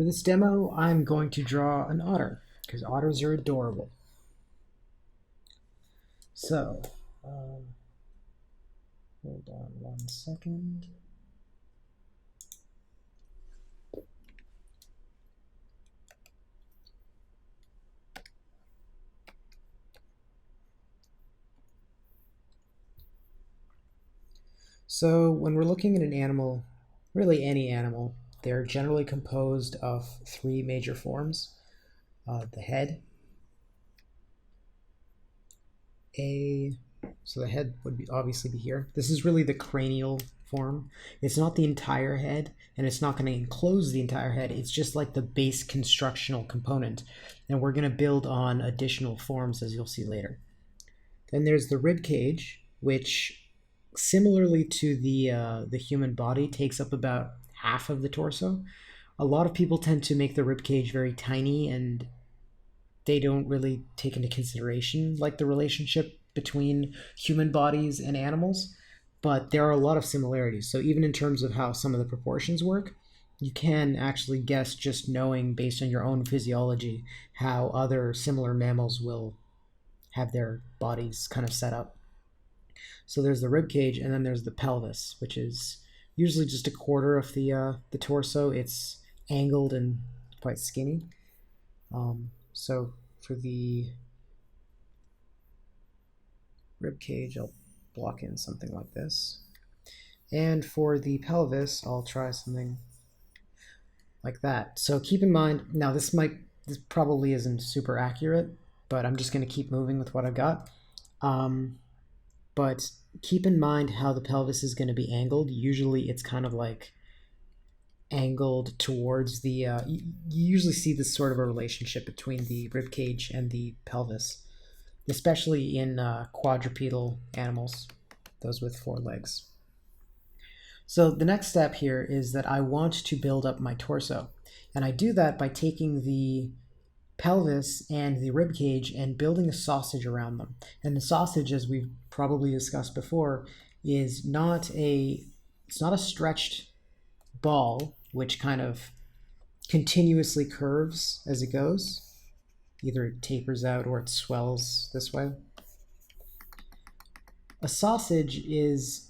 For this demo, I'm going to draw an otter, because otters are adorable. So, hold on 1 second. So when we're looking at an animal, really any animal, they're generally composed of three major forms. The head, so the head would obviously be here. This is really the cranial form. It's not the entire head, and it's not going to enclose the entire head. It's just like the base constructional component, and we're going to build on additional forms, as you'll see later. Then there's the rib cage, which similarly to the human body takes up about half of the torso. A lot of people tend to make the rib cage very tiny, and they don't really take into consideration like the relationship between human bodies and animals, but there are a lot of similarities. So even in terms of how some of the proportions work, you can actually guess, just knowing based on your own physiology, how other similar mammals will have their bodies kind of set up. So there's the rib cage, and then there's the pelvis, which is usually just a quarter of the torso. It's angled and quite skinny. So for the rib cage, I'll block in something like this. And for the pelvis, I'll try something like that. So keep in mind, now this probably isn't super accurate, but I'm just going to keep moving with what I've got. But keep in mind how the pelvis is going to be angled. Usually it's kind of like angled towards the, you usually see this sort of a relationship between the rib cage and the pelvis, especially in quadrupedal animals, those with 4 legs. So the next step here is that I want to build up my torso. And I do that by taking the pelvis and the rib cage and building a sausage around them. And the sausage, as we've probably discussed before, is it's not a stretched ball which kind of continuously curves as it goes. Either it tapers out or it swells this way. A sausage is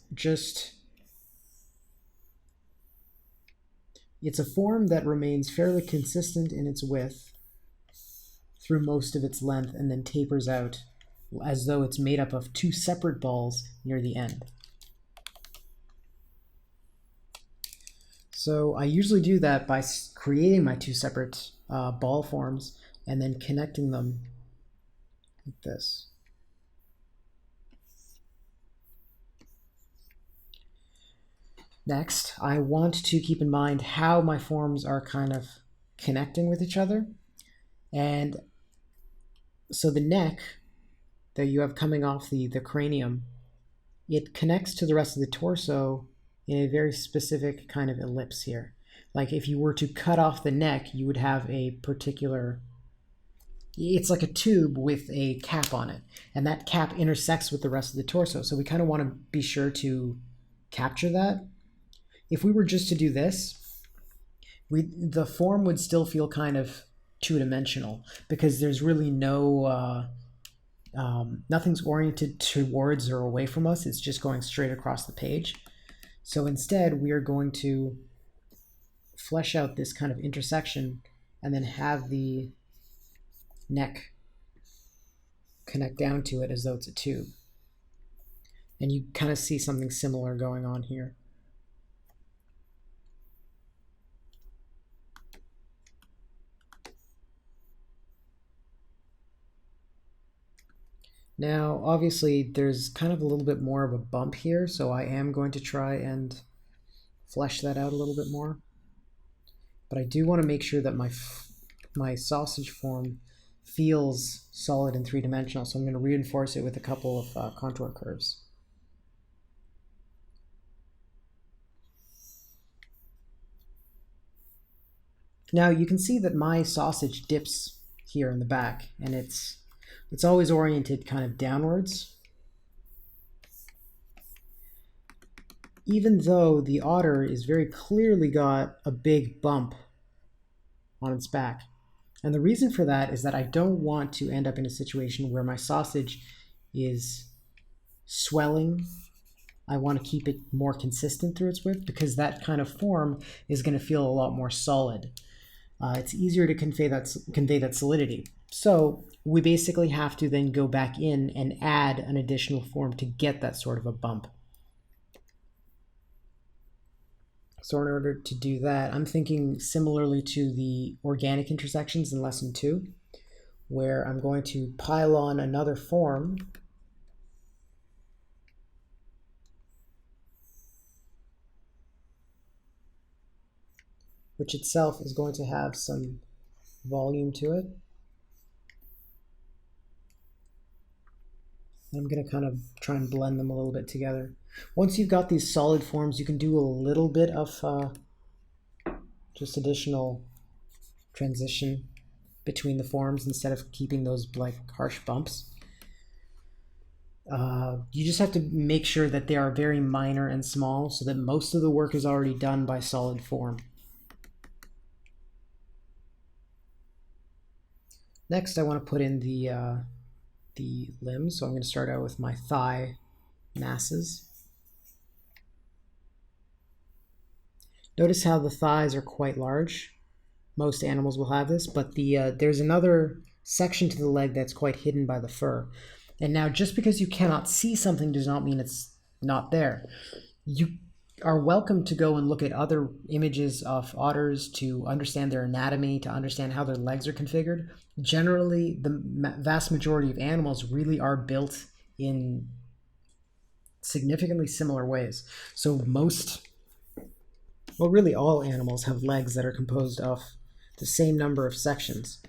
it's a form that remains fairly consistent in its width through most of its length and then tapers out as though it's made up of 2 separate balls near the end. So I usually do that by creating my 2 separate ball forms and then connecting them like this. Next, I want to keep in mind how my forms are kind of connecting with each other. And so the neck that you have coming off the cranium, it connects to the rest of the torso in a very specific kind of ellipse here. Like if you were to cut off the neck, you would have a particular, it's like a tube with a cap on it, and that cap intersects with the rest of the torso. So we kind of want to be sure to capture that. If we were just to do this, the form would still feel kind of two-dimensional because there's really nothing's oriented towards or away from us. It's just going straight across the page. So instead, we are going to flesh out this kind of intersection and then have the neck connect down to it as though it's a tube. And you kind of see something similar going on here. Now, obviously, there's kind of a little bit more of a bump here, so I am going to try and flesh that out a little bit more. But I do want to make sure that my sausage form feels solid and three-dimensional, so I'm going to reinforce it with a couple of contour curves. Now, you can see that my sausage dips here in the back, and it's always oriented kind of downwards. Even though the otter is very clearly got a big bump on its back. And the reason for that is that I don't want to end up in a situation where my sausage is swelling. I want to keep it more consistent through its width because that kind of form is going to feel a lot more solid. It's easier to convey that solidity. So we basically have to then go back in and add an additional form to get that sort of a bump. So in order to do that, I'm thinking similarly to the organic intersections in lesson 2, where I'm going to pile on another form which itself is going to have some volume to it. I'm going to kind of try and blend them a little bit together. Once you've got these solid forms, you can do a little bit of just additional transition between the forms instead of keeping those like harsh bumps. You just have to make sure that they are very minor and small so that most of the work is already done by solid form. Next, I want to put in the limbs, so I'm going to start out with my thigh masses. Notice how the thighs are quite large. Most animals will have this, but there's another section to the leg that's quite hidden by the fur. And now, just because you cannot see something does not mean it's not there. You are welcome to go and look at other images of otters to understand their anatomy, to understand how their legs are configured. Generally, the vast majority of animals really are built in significantly similar ways. So really all animals have legs that are composed of the same number of sections,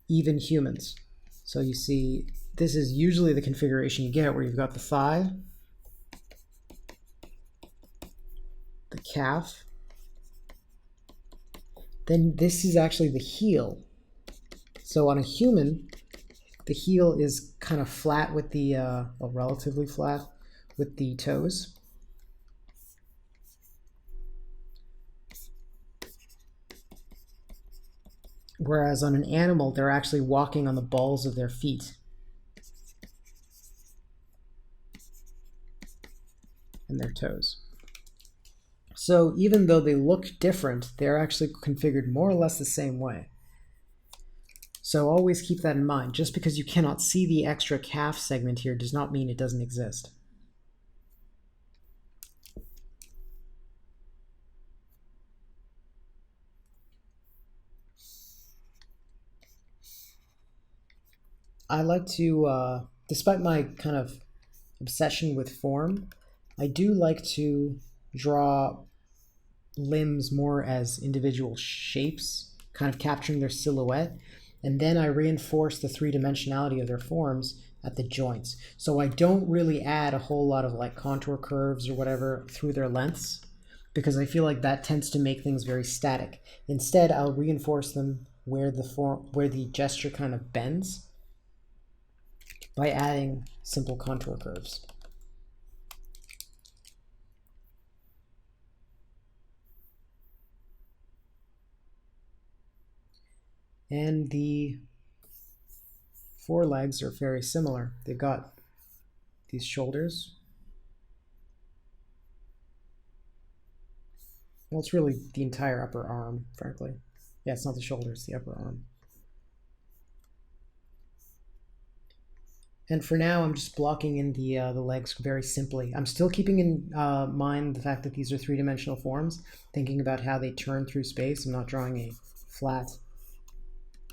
even humans. So you see, this is usually the configuration you get where you've got the thigh, the calf, then this is actually the heel. So on a human, the heel is kind of flat with the, well, relatively flat with the toes. Whereas on an animal, they're actually walking on the balls of their feet. And their toes. So even though they look different, they're actually configured more or less the same way. So always keep that in mind. Just because you cannot see the extra calf segment here does not mean it doesn't exist. I like to, despite my kind of obsession with form, I do like to draw limbs more as individual shapes, kind of capturing their silhouette, and then I reinforce the three-dimensionality of their forms at the joints. So I don't really add a whole lot of like contour curves or whatever through their lengths, because I feel like that tends to make things very static. Instead, I'll reinforce them where the gesture kind of bends by adding simple contour curves. And the forelegs are very similar. They've got these shoulders. Well, it's really the entire upper arm, frankly. Yeah, it's not the shoulder, it's the upper arm. And for now, I'm just blocking in the legs very simply. I'm still keeping in mind the fact that these are three-dimensional forms, thinking about how they turn through space. I'm not drawing a flat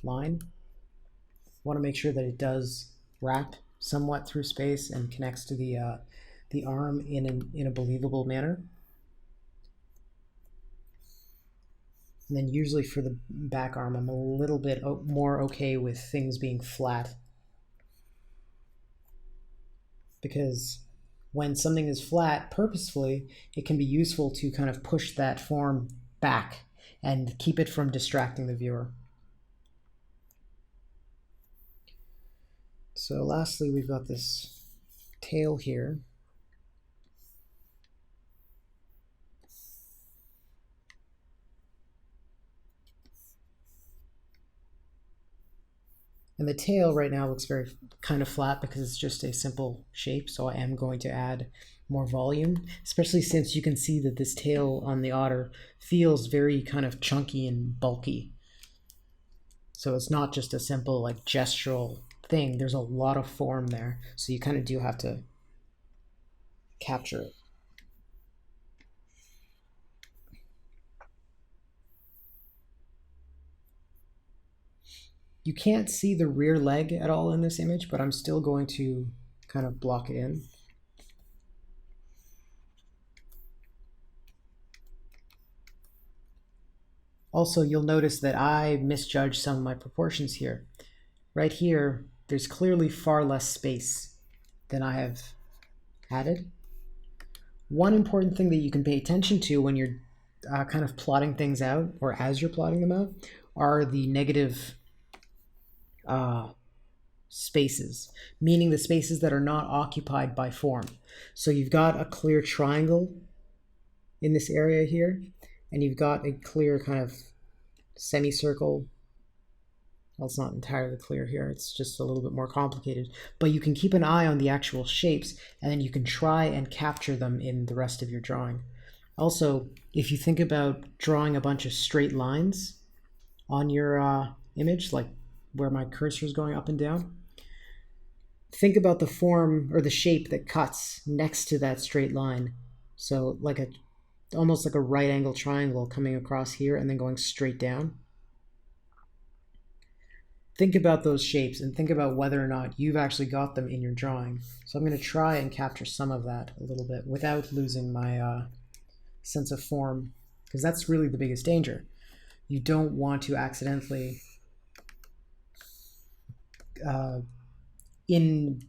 line. I want to make sure that it does wrap somewhat through space and connects to the arm in a believable manner. And then usually for the back arm, I'm a little bit more okay with things being flat. Because when something is flat purposefully, it can be useful to kind of push that form back and keep it from distracting the viewer. So lastly, we've got this tail here. And the tail right now looks very kind of flat because it's just a simple shape. So I am going to add more volume, especially since you can see that this tail on the otter feels very kind of chunky and bulky. So it's not just a simple like gestural thing. There's a lot of form there. So you kind of do have to capture it. You can't see the rear leg at all in this image, but I'm still going to kind of block it in. Also, you'll notice that I misjudged some of my proportions here. Right here, there's clearly far less space than I have added. One important thing that you can pay attention to when you're kind of plotting things out, or as you're plotting them out, are the negative spaces, meaning the spaces that are not occupied by form. So you've got a clear triangle in this area here, and you've got a clear kind of semicircle. Well, it's not entirely clear here, it's just a little bit more complicated, but you can keep an eye on the actual shapes, and then you can try and capture them in the rest of your drawing. Also, if you think about drawing a bunch of straight lines on your image, like where my cursor is going up and down, think about the form or the shape that cuts next to that straight line. So like almost like a right angle triangle coming across here and then going straight down. Think about those shapes and think about whether or not you've actually got them in your drawing. So I'm going to try and capture some of that a little bit without losing my sense of form, because that's really the biggest danger. You don't want to accidentally in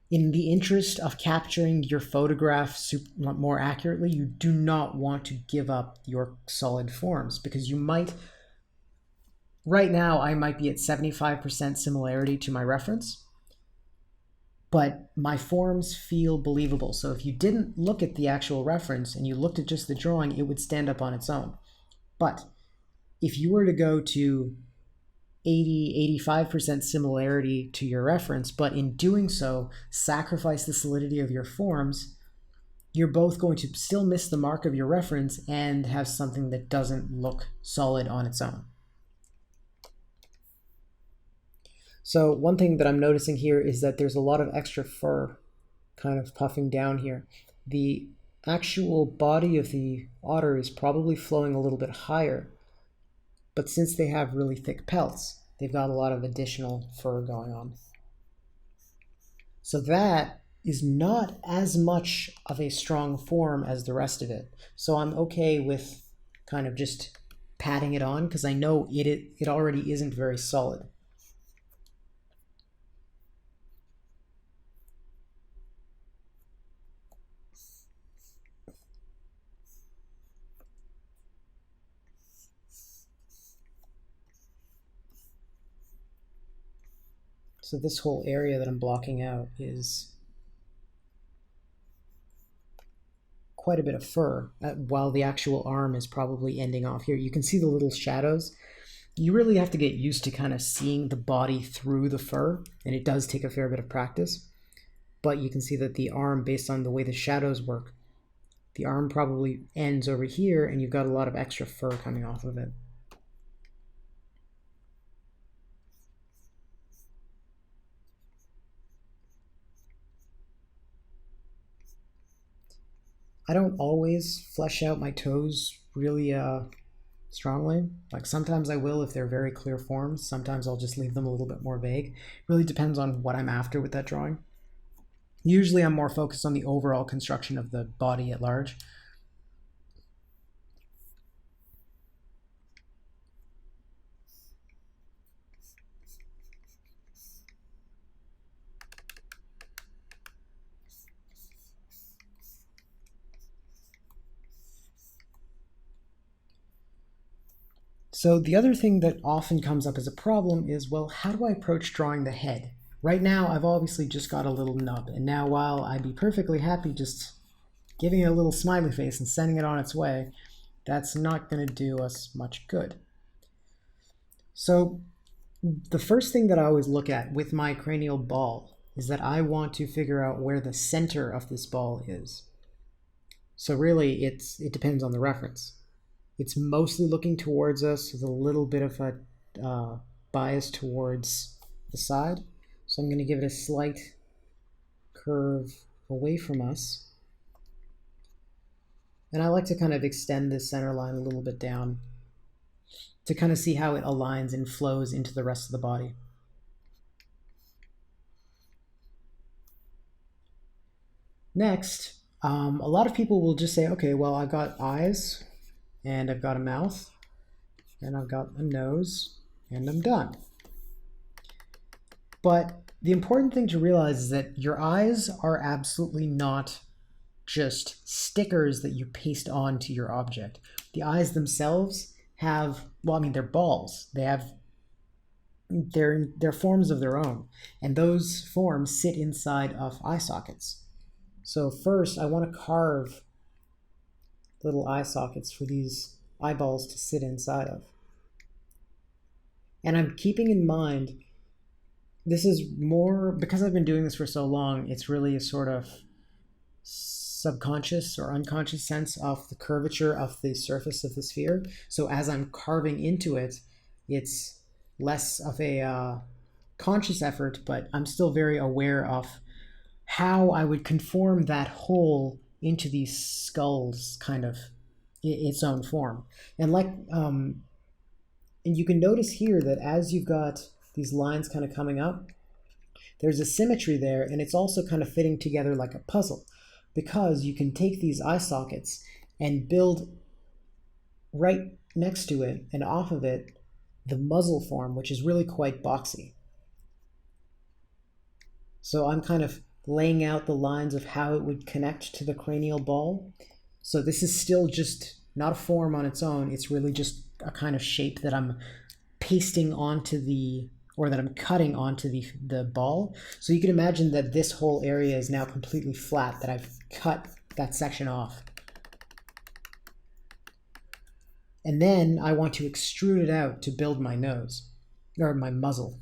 the interest of capturing your photograph more accurately, you do not want to give up your solid forms, because you might, right now I might be at 75% similarity to my reference, but my forms feel believable. So if you didn't look at the actual reference and you looked at just the drawing, it would stand up on its own. But if you were to go to 80-85% similarity to your reference, but in doing so sacrifice the solidity of your forms, you're both going to still miss the mark of your reference and have something that doesn't look solid on its own. So one thing that I'm noticing here is that there's a lot of extra fur kind of puffing down here. The actual body of the otter is probably flowing a little bit higher, but since they have really thick pelts, they've got a lot of additional fur going on. So that is not as much of a strong form as the rest of it. So I'm okay with kind of just patting it on because I know it already isn't very solid. So this whole area that I'm blocking out is quite a bit of fur, while the actual arm is probably ending off here. You can see the little shadows. You really have to get used to kind of seeing the body through the fur, and it does take a fair bit of practice. But you can see that the arm, based on the way the shadows work, the arm probably ends over here, and you've got a lot of extra fur coming off of it. I don't always flesh out my toes really strongly. Like sometimes I will if they're very clear forms. Sometimes I'll just leave them a little bit more vague. It really depends on what I'm after with that drawing. Usually I'm more focused on the overall construction of the body at large. So the other thing that often comes up as a problem is, well, how do I approach drawing the head? Right now, I've obviously just got a little nub, and now while I'd be perfectly happy just giving it a little smiley face and sending it on its way, that's not going to do us much good. So The first thing that I always look at with my cranial ball is that I want to figure out where the center of this ball is. So really, it depends on the reference. It's mostly looking towards us with a little bit of a bias towards the side. So I'm going to give it a slight curve away from us. And I like to kind of extend this center line a little bit down to kind of see how it aligns and flows into the rest of the body. Next, a lot of people will just say, okay, well, I've got eyes, and I've got a mouth, and I've got a nose, and I'm done. But the important thing to realize is that your eyes are absolutely not just stickers that you paste onto your object. The eyes themselves have, well, I mean, they're balls. They're forms of their own, and those forms sit inside of eye sockets. So first, I want to carve little eye sockets for these eyeballs to sit inside of. And I'm keeping in mind, this is more, because I've been doing this for so long, it's really a sort of subconscious or unconscious sense of the curvature of the surface of the sphere. So as I'm carving into it, it's less of a conscious effort, but I'm still very aware of how I would conform that hole into these skulls, kind of its own form. And and you can notice here that as you've got these lines kind of coming up, there's a symmetry there, and it's also kind of fitting together like a puzzle, because you can take these eye sockets and build right next to it and off of it the muzzle form, which is really quite boxy. So I'm kind of laying out the lines of how it would connect to the cranial ball. So this is still just not a form on its own. It's really just a kind of shape that I'm pasting onto or that I'm cutting onto the ball. So you can imagine that this whole area is now completely flat, that I've cut that section off. And then I want to extrude it out to build my nose, or my muzzle.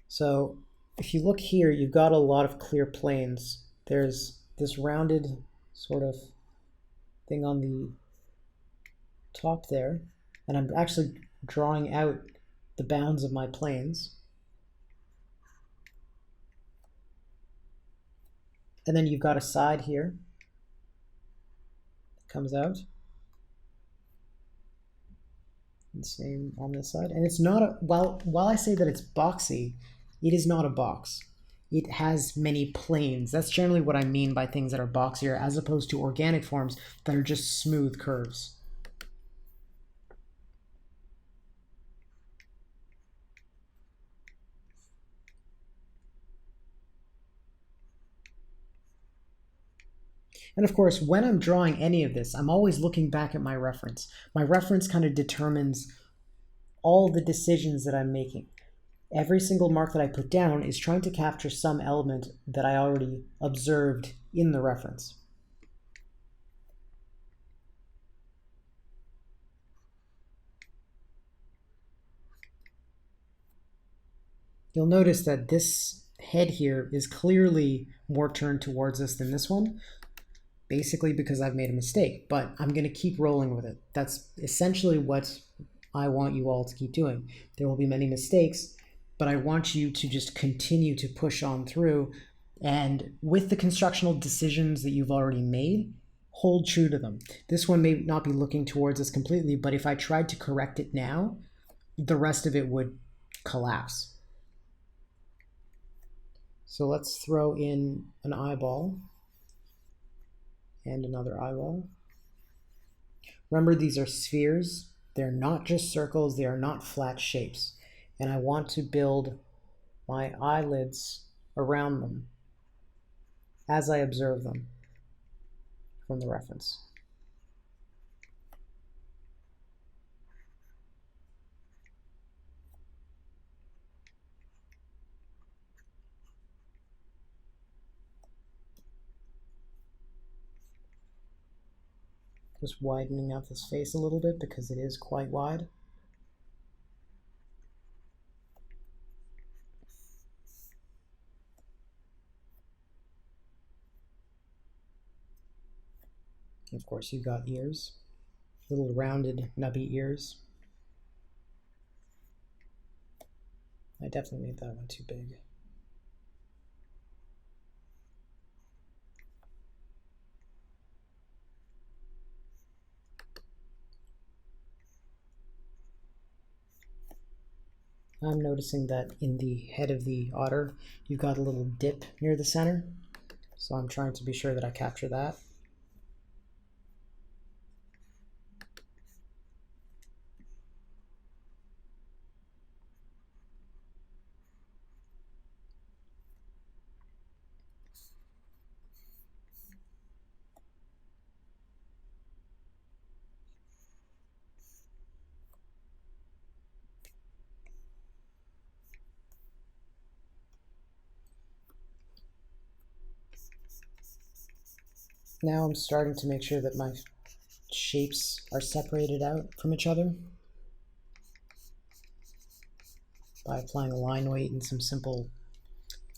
So if you look here, you've got a lot of clear planes. There's this rounded sort of thing on the top there, and I'm actually drawing out the bounds of my planes. And then you've got a side here that comes out. And same on this side. And it's not a, while I say that it's boxy, it is not a box. It has many planes. That's generally what I mean by things that are boxier, as opposed to organic forms that are just smooth curves. And of course, when I'm drawing any of this, I'm always looking back at my reference. My reference kind of determines all the decisions that I'm making. Every single mark that I put down is trying to capture some element that I already observed in the reference. You'll notice that this head here is clearly more turned towards us than this one, basically because I've made a mistake, but I'm going to keep rolling with it. That's essentially what I want you all to keep doing. There will be many mistakes, but I want you to just continue to push on through, and with the constructional decisions that you've already made, hold true to them. This one may not be looking towards us completely, but if I tried to correct it now, the rest of it would collapse. So let's throw in an eyeball and another eyeball. Remember, these are spheres. They're not just circles, they are not flat shapes. And I want to build my eyelids around them as I observe them from the reference. Just widening out this face a little bit because it is quite wide. Of course, you've got ears, little rounded, nubby ears. I definitely made that one too big. I'm noticing that in the head of the otter, you've got a little dip near the center. So I'm trying to be sure that I capture that. Now I'm starting to make sure that my shapes are separated out from each other by applying a line weight and some simple,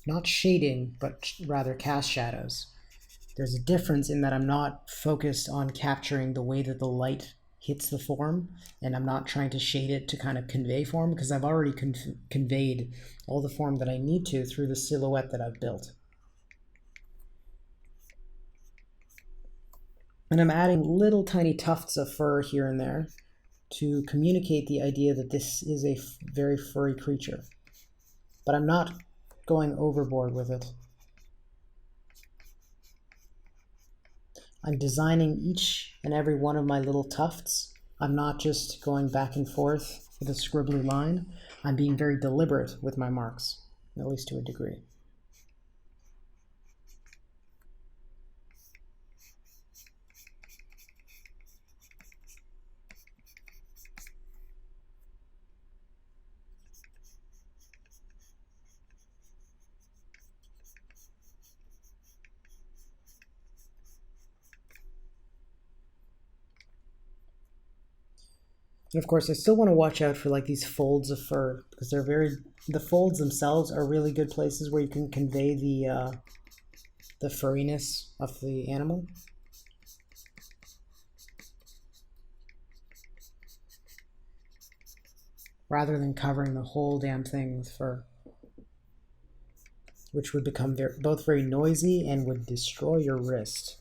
not shading, but rather cast shadows. There's a difference in that I'm not focused on capturing the way that the light hits the form, and I'm not trying to shade it to kind of convey form, because I've already conveyed all the form that I need to through the silhouette that I've built. And I'm adding little tiny tufts of fur here and there to communicate the idea that this is a very furry creature. But I'm not going overboard with it. I'm designing each and every one of my little tufts. I'm not just going back and forth with a scribbly line. I'm being very deliberate with my marks, at least to a degree. And of course, I still want to watch out for like these folds of fur, because the folds themselves are really good places where you can convey the furriness of the animal. Rather than covering the whole damn thing with fur, which would become both very noisy and would destroy your wrist.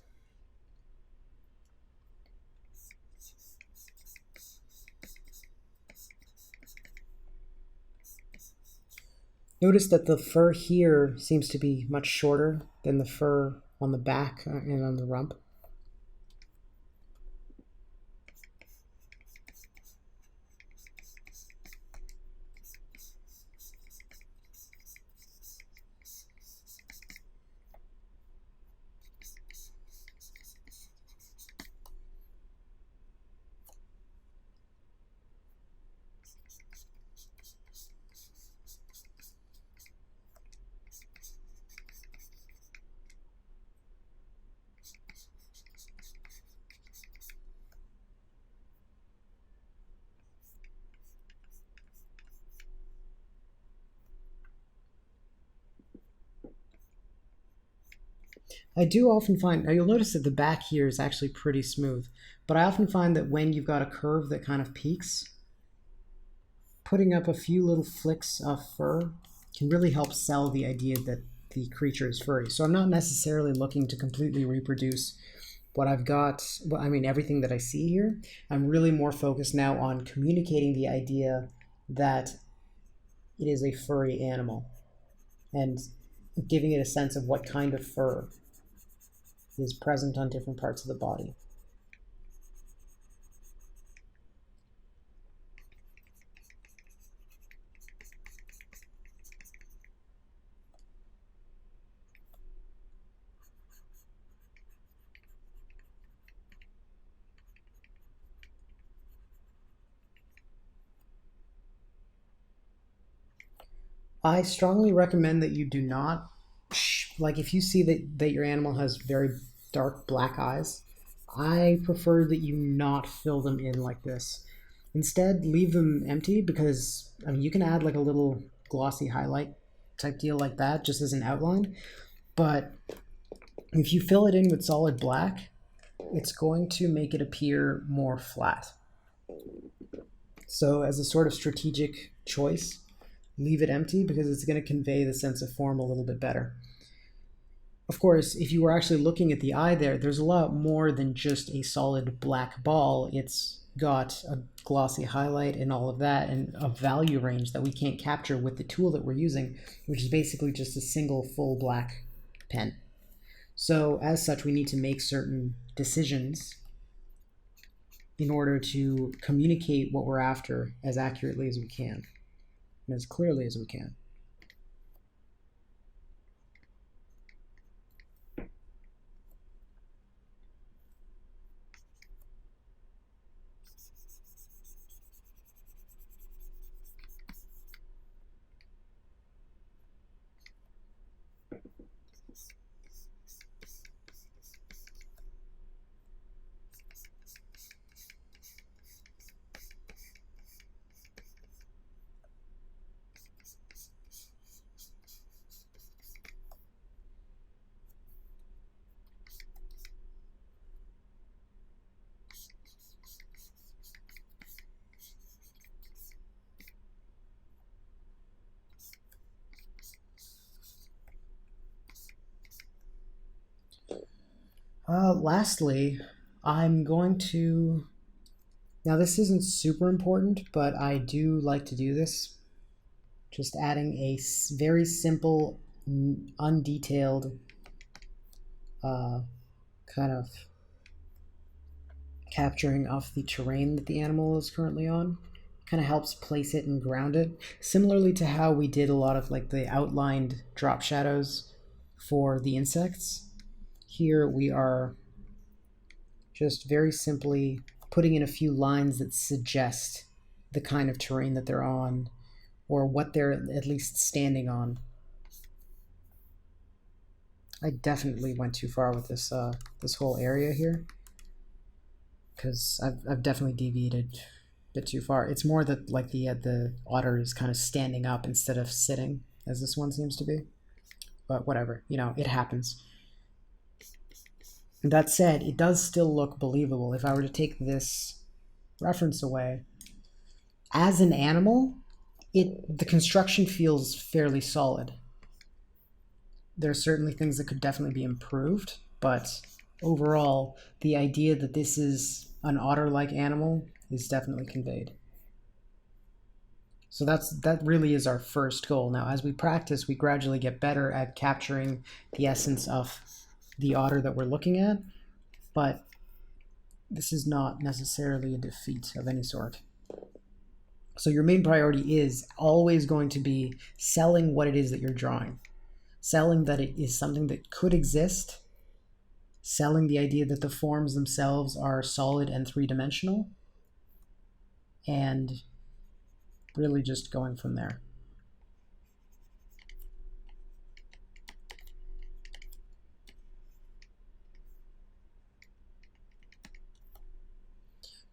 Notice that the fur here seems to be much shorter than the fur on the back and on the rump. I do often find, now you'll notice that the back here is actually pretty smooth, but I often find that when you've got a curve that kind of peaks, putting up a few little flicks of fur can really help sell the idea that the creature is furry. So I'm not necessarily looking to completely reproduce what I've got, well, I mean, everything that I see here. I'm really more focused now on communicating the idea that it is a furry animal and giving it a sense of what kind of fur is present on different parts of the body. I strongly recommend that you do not, like if you see that your animal has very dark black eyes, I prefer that you not fill them in like this. Instead, leave them empty, because I mean you can add like a little glossy highlight type deal like that just as an outline, but if you fill it in with solid black, it's going to make it appear more flat. So as a sort of strategic choice, leave it empty because it's going to convey the sense of form a little bit better. Of course, if you were actually looking at the eye there's a lot more than just a solid black ball. It's got a glossy highlight and all of that, and a value range that we can't capture with the tool that we're using, which is basically just a single full black pen. So as such, we need to make certain decisions in order to communicate what we're after as accurately as we can and as clearly as we can. Lastly, I'm going to, now this isn't super important, but I do like to do this, just adding a very simple, undetailed kind of capturing of the terrain that the animal is currently on. Kind of helps place it and ground it, similarly to how we did a lot of like the outlined drop shadows for the insects. Here we are just very simply putting in a few lines that suggest the kind of terrain that they're on, or what they're at least standing on. I definitely went too far with this this whole area here, because I've definitely deviated a bit too far. It's more that like the otter is kind of standing up instead of sitting, as this one seems to be. But whatever, you know, it happens. And that said, it does still look believable. If I were to take this reference away, as an animal, the construction feels fairly solid. There are certainly things that could definitely be improved, but overall, the idea that this is an otter-like animal is definitely conveyed. So that really is our first goal. Now, as we practice, we gradually get better at capturing the essence of the otter that we're looking at, but this is not necessarily a defeat of any sort. So your main priority is always going to be selling what it is that you're drawing, selling that it is something that could exist, selling the idea that the forms themselves are solid and three-dimensional, and really just going from there.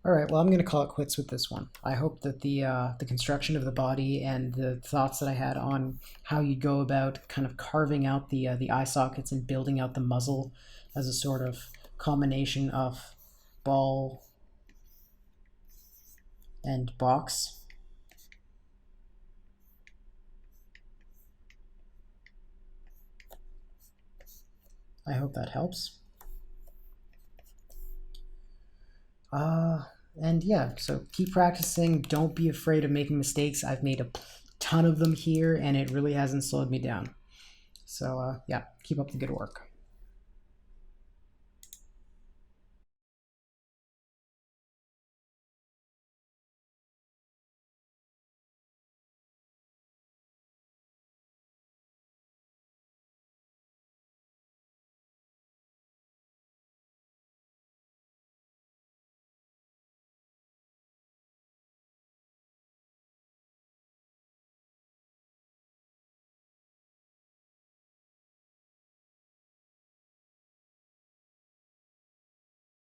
All right, well, I'm going to call it quits with this one. I hope that the construction of the body and the thoughts that I had on how you go about kind of carving out the eye sockets and building out the muzzle as a sort of combination of ball and box. I hope that helps. And yeah, so keep practicing. Don't be afraid of making mistakes. I've made a ton of them here, and it really hasn't slowed me down. So yeah, keep up the good work.